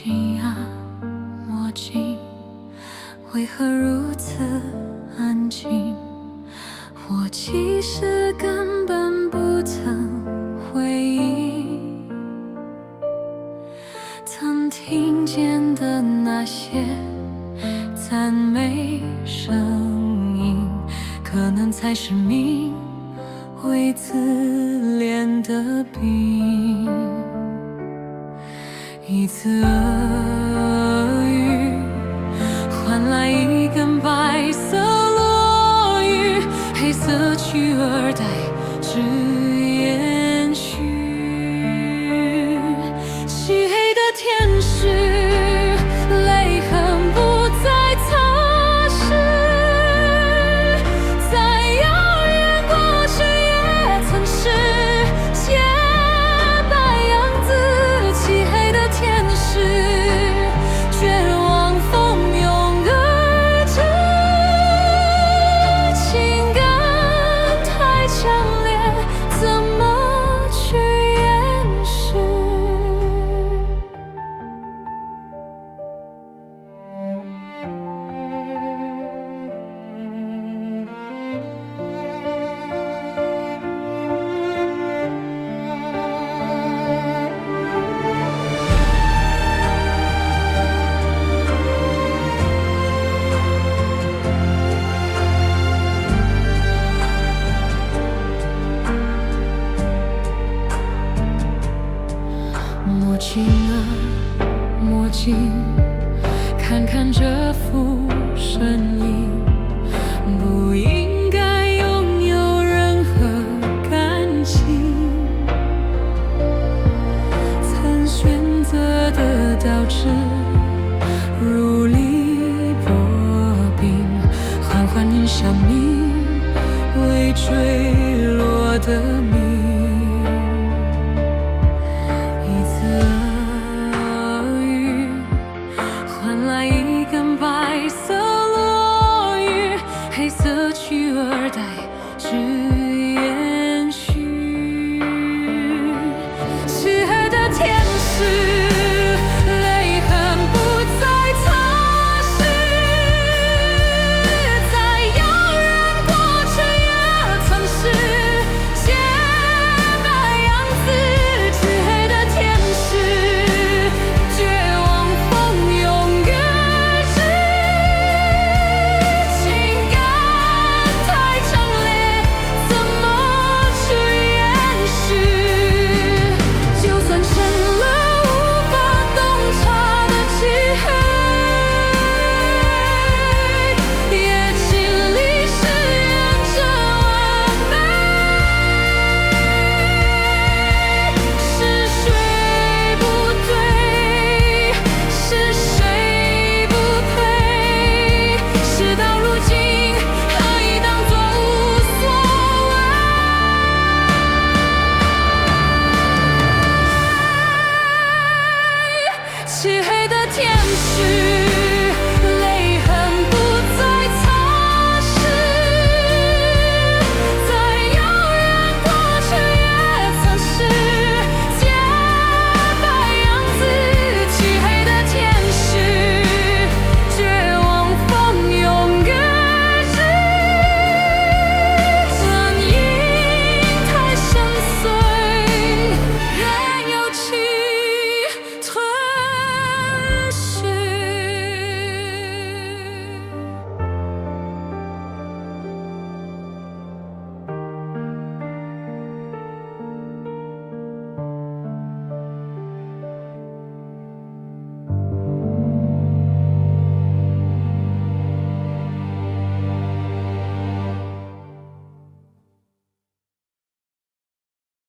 镜啊，墨镜，为何如此安静？我其实根本不曾回应，曾听见的那些赞美声音，可能才是命会自怜的病。一次恶语，换来一根白色落羽，黑色取而代之延续。漆黑的天使，泪痕不再擦拭，在遥远过去也曾是洁白样子。漆黑的天使，绝望蜂拥而至，情感太强烈，怎么去掩饰？墨镜啊，墨镜，看看这副身影，不应该拥有任何感情。曾选择的导致如履薄冰，缓缓迎向你未坠落的命。一根白色落羽，黑色取而代之延续。漆黑的天使，泪痕不再擦拭，在遥远过去也曾是洁白样子。漆黑的天使，绝望蜂拥漆黑的天使。